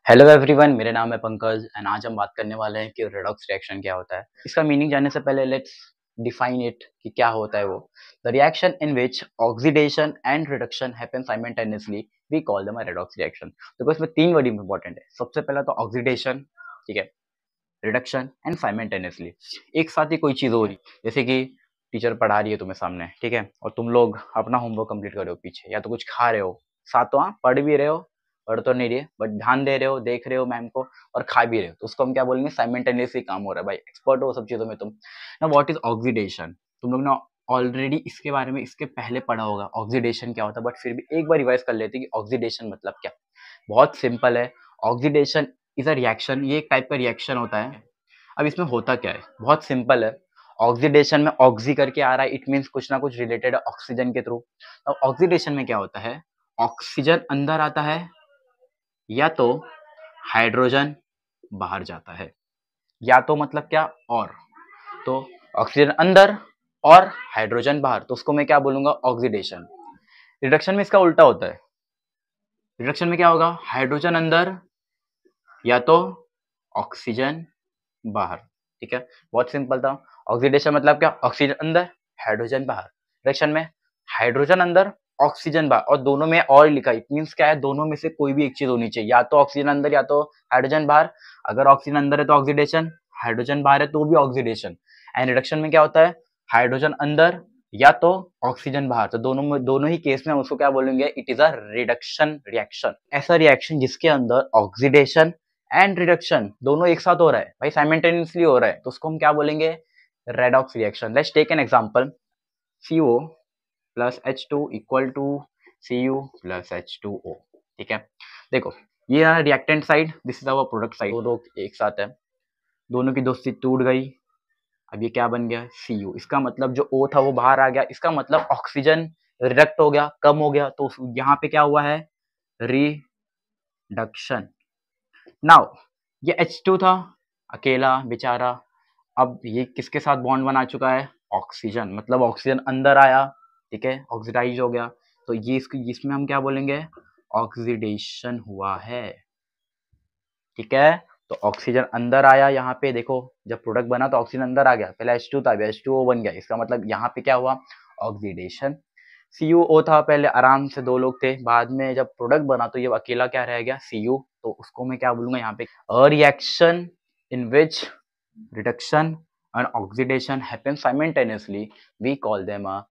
Hello everyone, मेरा नाम है पंकज एंड आज हम बात करने वाले हैं कि रेडॉक्स रिएक्शन क्या होता है। इसका मीनिंग जानने से पहले लेट्स डिफाइन इट कि क्या होता है वो। The reaction in which oxidation and reduction happen simultaneously we call them a redox reaction. देखो इसमें तीन वर्ड इंपॉर्टेंट है। सबसे पहला तो ऑक्सीडेशन, ठीक है, रिडक्शन एंड साइमल्टेनियसली। एक साथ ही कोई चीज हो रही, जैसे कि टीचर पढ़ा रही है तुम्हें सामने, ठीक है, और तुम लोग अपना होमवर्क कंप्लीट कर रहे हो पीछे, या तो कुछ खा रहे हो साथ, तो हाँ पढ़ भी रहे हो, पढ़ तो नहीं रहे बट ध्यान दे रहे हो, देख रहे हो मैम को और खा भी रहे हो, तो उसको हम क्या बोलेंगे, साइमल्टेनियसली काम हो रहा है भाई, एक्सपर्ट हो सब चीजों में तुम। ना व्हाट इज ऑक्सीडेशन, तुम लोग ना ऑलरेडी इसके बारे में इसके पहले पढ़ा होगा ऑक्सीडेशन क्या होता है, बट फिर भी एक बार रिवाइज कर लेते हैं कि ऑक्सीडेशन मतलब क्या। बहुत सिंपल है। ऑक्सीडेशन इज अ रिएक्शन, ये एक टाइप का रिएक्शन होता है। अब इसमें होता क्या है, बहुत सिंपल है। ऑक्सीडेशन में ऑक्सी करके आ रहा है, इट मीन्स कुछ ना कुछ रिलेटेड है ऑक्सीजन के थ्रू। अब ऑक्सीडेशन में क्या होता है, ऑक्सीजन अंदर आता है या तो हाइड्रोजन बाहर जाता है, या तो मतलब क्या और, तो ऑक्सीजन अंदर और हाइड्रोजन बाहर, तो उसको मैं क्या बोलूंगा, ऑक्सीडेशन। रिडक्शन में इसका उल्टा होता है। रिडक्शन में क्या होगा, हाइड्रोजन अंदर या तो ऑक्सीजन बाहर, ठीक है, बहुत सिंपल था। ऑक्सीडेशन मतलब क्या, ऑक्सीजन अंदर हाइड्रोजन बाहर। रिएक्शन में हाइड्रोजन अंदर ऑक्सीजन बाहर, और दोनों में और लिखा, इट मींस क्या है, दोनों में से कोई भी एक चीज होनी चाहिए, या तो ऑक्सीजन अंदर या तो हाइड्रोजन बाहर। अगर ऑक्सीजन अंदर है तो ऑक्सीडेशन, हाइड्रोजन बाहर है तो भी ऑक्सीडेशन। एंड रिडक्शन में क्या होता है, हाइड्रोजन अंदर या तो ऑक्सीजन बाहर, तो दोनों ही केस में हम उसको क्या बोलेंगे, it is a reduction reaction. ऐसा रिएक्शन जिसके अंदर ऑक्सीडेशन एंड रिडक्शन दोनों एक साथ हो रहा है भाई, साइमल्टेनियसली हो रहा है, तो उसको हम क्या बोलेंगे, redox reaction. Let's take an example, CO plus H2 equal to Cu plus H2O, ठीक है। देखो ये है reactant side, this is our product side, दो लोग एक साथ है, दोनों की दोस्ती टूट गई। अब ये क्या बन गया, Cu, इसका मतलब जो O था वो बाहर आ गया, इसका मतलब ऑक्सीजन रिडक्ट हो गया, कम हो गया, तो यहाँ पे क्या हुआ है, रिडक्शन। नाउ ये H2 था, अकेला बेचारा, अब ये किसके साथ बॉन्ड बना चुका है, ऑक्सीजन, मतलब ऑक्सीजन अंदर आया, ठीक है, ऑक्सीडाइज हो गया, तो ये इसमें हम क्या बोलेंगे, ऑक्सीडेशन हुआ है, ठीक है। तो ऑक्सीजन अंदर आया, यहाँ पे देखो जब प्रोडक्ट बना तो ऑक्सीजन अंदर आ गया, पहले H2 था, अभी H2O बन गया, इसका मतलब यहाँ पे क्या हुआ, ऑक्सीडेशन। CuO था, पहले आराम से दो लोग थे, बाद में जब प्रोडक्ट बना तो ये अकेला क्या रह गया, Cu, तो उसको मैं क्या बोलूंगा यहाँ पे, a reaction in which reduction and oxidation happen simultaneously, we call them a